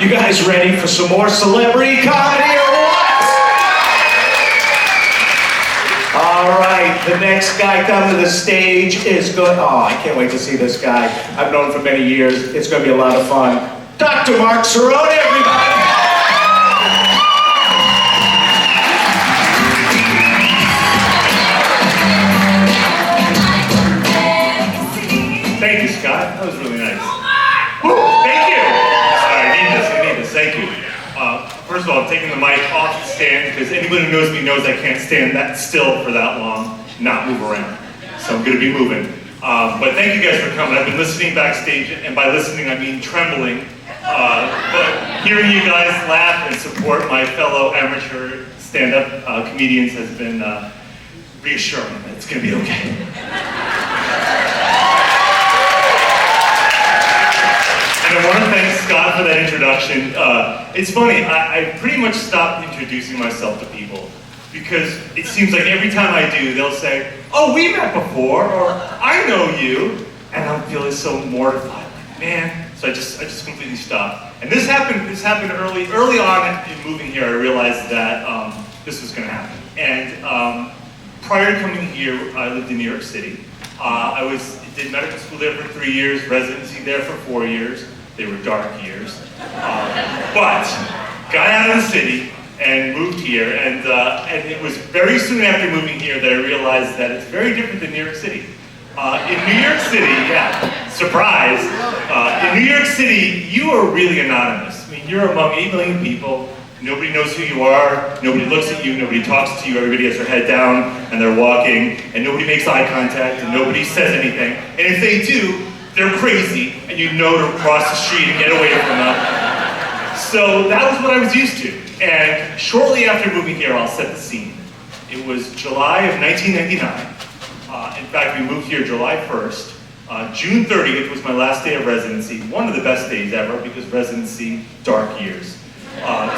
You guys ready for some more celebrity comedy or what? All right, the next guy coming to the stage is good. Oh, I can't wait to see this guy. I've known him for many years. It's going to be a lot of fun. Dr. Mark Cerrone, everybody. Thank you, Scott. That was really nice. Woo, thank you. Sorry, I need this. Thank you. First of all, I'm taking the mic off the stand because anyone who knows me knows I can't stand that still for that long, not move around. So I'm going to be moving. But thank you guys for coming. I've been listening backstage, and by listening I mean trembling. But hearing you guys laugh and support my fellow amateur stand-up comedians has been reassuring that it's going to be okay. And I want to thank Scott for that introduction. It's funny, I pretty much stopped introducing myself to people because it seems like every time I do, they'll say, "Oh, we met before," or "I know you," and I'm feeling so mortified, like, man. So I just completely stopped. And this happened early on in moving here. I realized that this was going to happen. And prior to coming here, I lived in New York City. I did medical school there for 3 years, residency there for 4 years. They were dark years. But got out of the city and moved here, and it was very soon after moving here that I realized that it's very different than New York City. In New York City, yeah, surprise, in New York City, you are really anonymous. I mean, you're among 8 million people. Nobody knows who you are, nobody looks at you, nobody talks to you, everybody has their head down and they're walking, and nobody makes eye contact, and nobody says anything. And if they do, they're crazy, and you know to cross the street and get away from them. So that was what I was used to. And shortly after moving here, I'll set the scene. It was July of 1999. In fact, we moved here July 1st. June 30th was my last day of residency, one of the best days ever, because residency, dark years.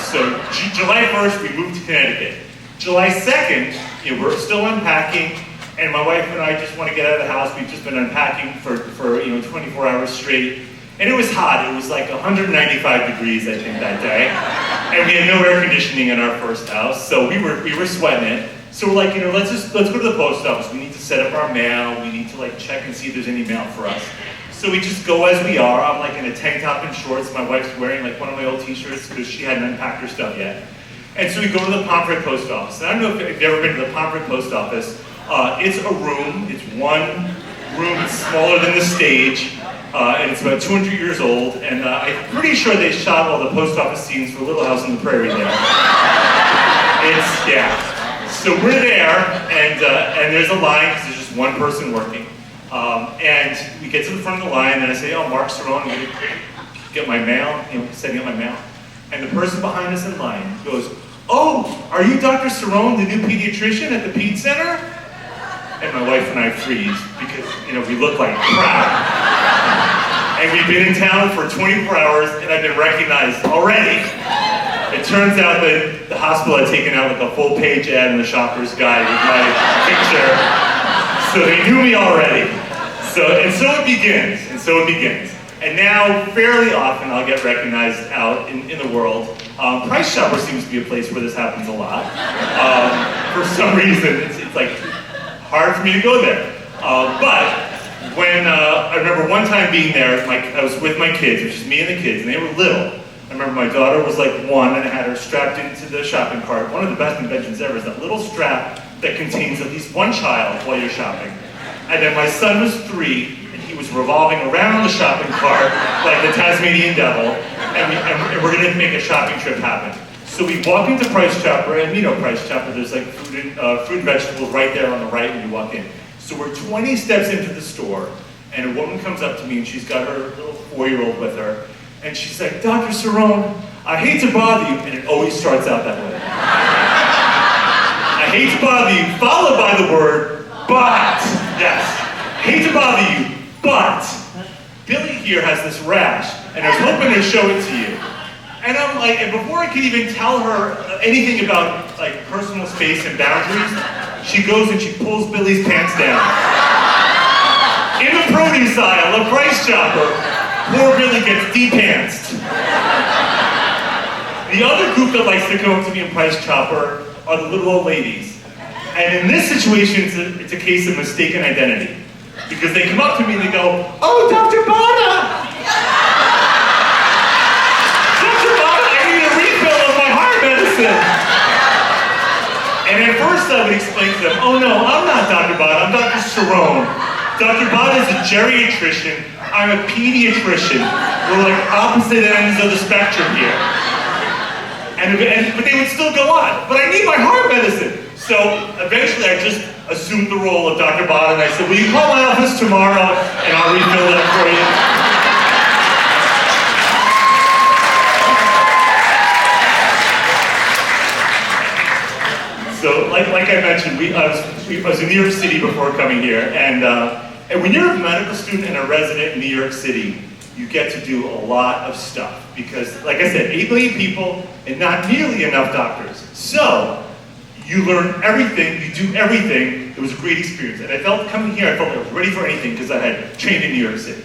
So July 1st, we moved to Connecticut. July 2nd, we're still unpacking, and my wife and I just want to get out of the house. We've just been unpacking for 24 hours straight. And it was hot. It was like 195 degrees, I think, that day. And we had no air conditioning in our first house, so we were sweating it. So we're like, let's go to the post office. We need to set up our mail. We need to check and see if there's any mail for us. So we just go as we are. I'm in a tank top and shorts. My wife's wearing one of my old t-shirts because she hadn't unpacked her stuff yet. And so we go to the Pomfret post office. And I don't know if you've ever been to the Pomfret post office. It's a room. It's one room. It's smaller than the stage. And it's about 200 years old. And I'm pretty sure they shot all the post office scenes for Little House on the Prairie there. Yeah. So we're there, and there's a line because there's just one person working. And we get to the front of the line, and I say, "Oh, Mark Cerrone, I'm going to get my mail," setting up my mail. And the person behind us in line goes, "Oh, are you Dr. Cerrone, the new pediatrician at the Ped Center?" And my wife and I freeze because, we look like crap. And we've been in town for 24 hours, and I've been recognized already. It turns out that the hospital had taken out a full-page ad in the Shopper's Guide with my picture. So they knew me already. So it begins. And now, fairly often, I'll get recognized out in the world. Price Chopper seems to be a place where this happens a lot. For some reason, it's hard for me to go there. But when I remember one time being there, I was with my kids, it was just me and the kids, and they were little. I remember my daughter was 1, and I had her strapped into the shopping cart. One of the best inventions ever is that little strap that contains at least one child while you're shopping. And then my son was 3, and he was revolving around the shopping cart like the Tasmanian devil, and we're gonna make a shopping trip happen. So we walk into Price Chopper, and Price Chopper, there's fruit and vegetables right there on the right when you walk in. So we're 20 steps into the store, and a woman comes up to me, and she's got her little 4-year-old with her, and she's like, "Dr. Cerrone, I hate to bother you," and it always starts out that way. I hate to bother you, followed by the word, "but." Yes, hate to bother you, but Billy here has this rash, and I was hoping to show it to you. And I'm and before I could even tell her anything about personal space and boundaries, she goes and she pulls Billy's pants down. In the produce aisle of Price Chopper, poor Billy gets de-pantsed. The other group that likes to come up to me and price chopper are the little old ladies. And in this situation, it's a case of mistaken identity. Because they come up to me and they go, "Oh, Dr. Bada! Dr. Bada, I need a refill of my heart medicine." And at first I would explain to them, "Oh no, I'm not Dr. Bada, I'm Dr. Cerrone. Dr. Bada is a geriatrician, I'm a pediatrician. We're like opposite ends of the spectrum here." But they would still go on. "But I need my heart medicine." So eventually I just assumed the role of Dr. Bada and I said, "Will you call my office tomorrow and I'll refill that for you?" So like I mentioned, I was in New York City before coming here, and when you're a medical student and a resident in New York City, you get to do a lot of stuff because, like I said, 8 million people and not nearly enough doctors. So you learn everything, you do everything. It was a great experience, and I felt coming here, I felt I was ready for anything because I had trained in New York City.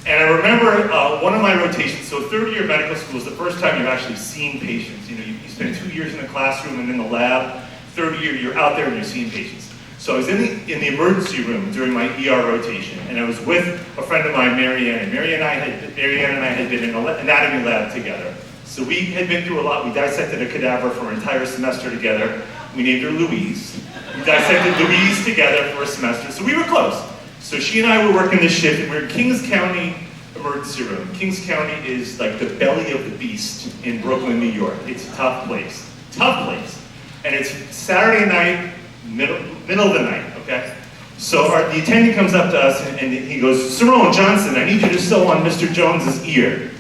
And I remember one of my rotations, so third year medical school is the first time you've actually seen patients. You know, you spend 2 years in the classroom and in the lab. Third year, you're out there and you're seeing patients. So I was in the emergency room during my ER rotation, and I was with a friend of mine, Marianne. And Marianne and I had been in an anatomy lab together. So we had been through a lot. We dissected a cadaver for an entire semester together. We named her Louise. We dissected Louise together for a semester, so we were close. So she and I were working this shift, and we we're in Kings County emergency room. Kings County is like the belly of the beast in Brooklyn, New York. It's a tough place. Tough place. And it's Saturday night, middle of the night, okay? So the attendant comes up to us and he goes, "Cerrone, Johnson, I need you to sew on Mr. Jones's ear."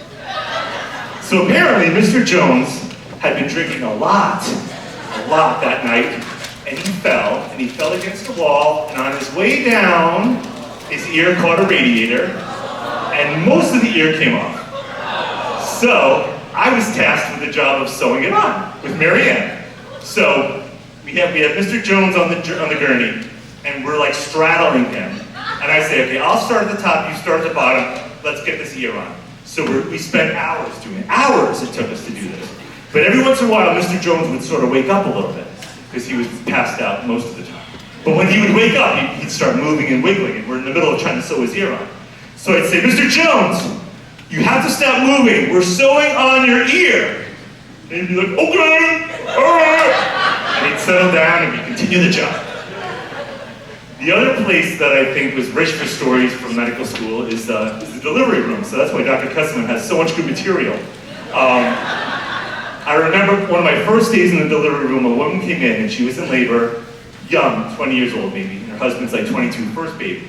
So apparently Mr. Jones had been drinking a lot that night, and he fell against the wall, and on his way down, his ear caught a radiator, and most of the ear came off. So I was tasked with the job of sewing it on with Marianne. So we have Mr. Jones on the gurney, and we're like straddling him. And I say, "Okay, I'll start at the top, you start at the bottom, let's get this ear on." So we spent hours doing it. Hours it took us to do this. But every once in a while, Mr. Jones would sort of wake up a little bit, because he was passed out most of the time. But when he would wake up, he'd start moving and wiggling, and we're in the middle of trying to sew his ear on. So I'd say, "Mr. Jones, you have to stop moving. We're sewing on your ear." And he'd be like, "Okay, all right." And he'd settle down and we'd continue the job. The other place that I think was rich for stories from medical school is the delivery room. So that's why Dr. Kesselman has so much good material. I remember one of my first days in the delivery room, a woman came in and she was in labor, young, 20 years old maybe, and her husband's like 22, first baby.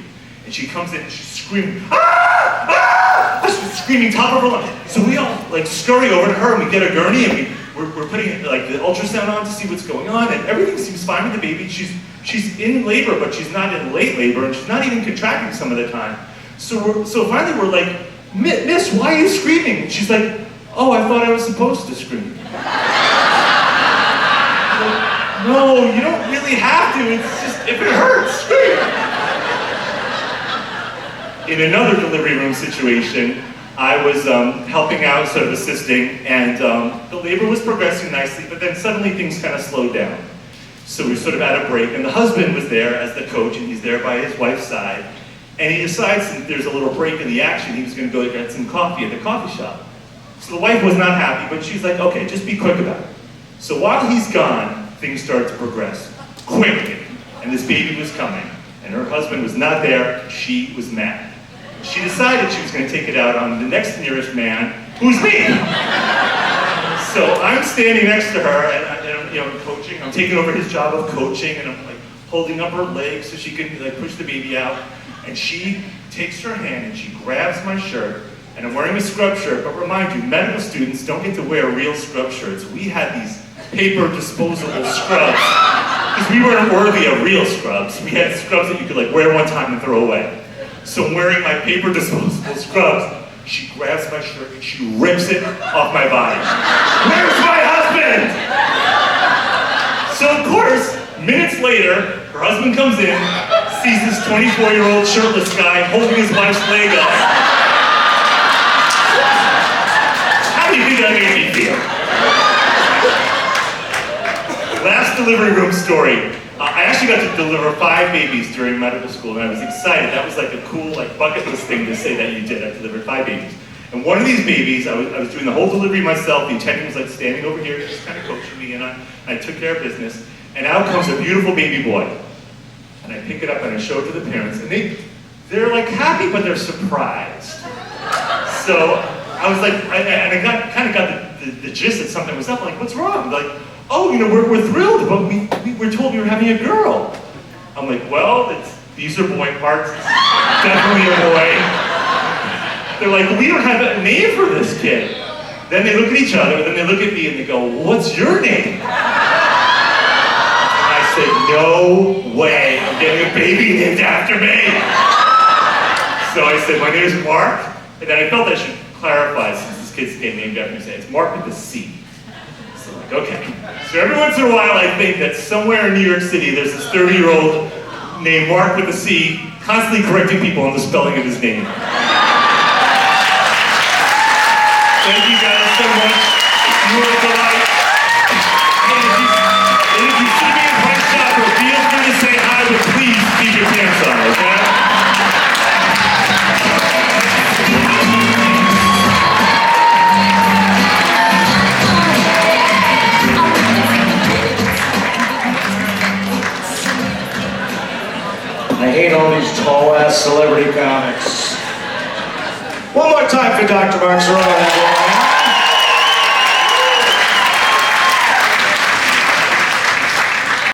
And she comes in and she's screaming, "Ah! Ah!" She's screaming top of her lungs. So we all like scurry over to her and we get a gurney and we're putting like the ultrasound on to see what's going on, and everything seems fine with the baby. She's in labor, but she's not in late labor, and she's not even contracting some of the time. So finally we're like, "Miss, why are you screaming?" And she's like, "Oh, I thought I was supposed to scream." Like, "No, you don't really have to. It's just, if it hurts, scream." In another delivery room situation, I was helping out, sort of assisting, and the labor was progressing nicely, but then suddenly things kind of slowed down. So we sort of had a break, and the husband was there as the coach, and he's there by his wife's side, and he decides that there's a little break in the action, he was going to go get some coffee at the coffee shop. So the wife was not happy, but she's like, "Okay, just be quick about it." So while he's gone, things start to progress quickly, and this baby was coming, and her husband was not there. She was mad. She decided she was going to take it out on the next nearest man, who's me. So I'm standing next to her, and I'm coaching. I'm taking over his job of coaching, and I'm like holding up her legs so she can like push the baby out. And she takes her hand and she grabs my shirt, and I'm wearing a scrub shirt. But remind you, medical students don't get to wear real scrub shirts. We had these paper disposable scrubs because we weren't worthy of real scrubs. We had scrubs that you could like wear one time and throw away. So I'm wearing my paper disposable scrubs. She grabs my shirt and she rips it off my body. "Where's my husband?" So of course, minutes later, her husband comes in, sees this 24-year-old shirtless guy holding his wife's leg up. How do you think that made me feel? last delivery room story. I actually got to deliver 5 babies during medical school, and I was excited. That was like a cool bucket list thing to say that you did. I delivered 5 babies. And one of these babies, I was doing the whole delivery myself. The attendant was standing over here, just kind of coaching me, and I took care of business. And out comes a beautiful baby boy. And I pick it up and I show it to the parents, and they're happy, but they're surprised. So I was like, I kind of got the gist that something was up. I'm like, what's wrong? They're like, oh, we're thrilled, but we were told we were having a girl. I'm like, well, these are boy parts. It's definitely a boy. They're like, we don't have a name for this kid. Then they look at each other, then they look at me and they go, what's your name? And I said, no way, I'm getting a baby named after me. So I said, my name is Mark, and then I felt I should clarify since this kid's named after me. Say it's Mark with a C. So I'm like, okay. So every once in a while I think that somewhere in New York City there's this 30-year-old named Mark with a C constantly correcting people on the spelling of his name. Thank you guys so much. You were a delight. And if you see me in Pine Shopper, feel free to say hi, but please keep your pants on, okay? I hate all these tall-ass celebrity comics. One more time for Dr. Mark Serone.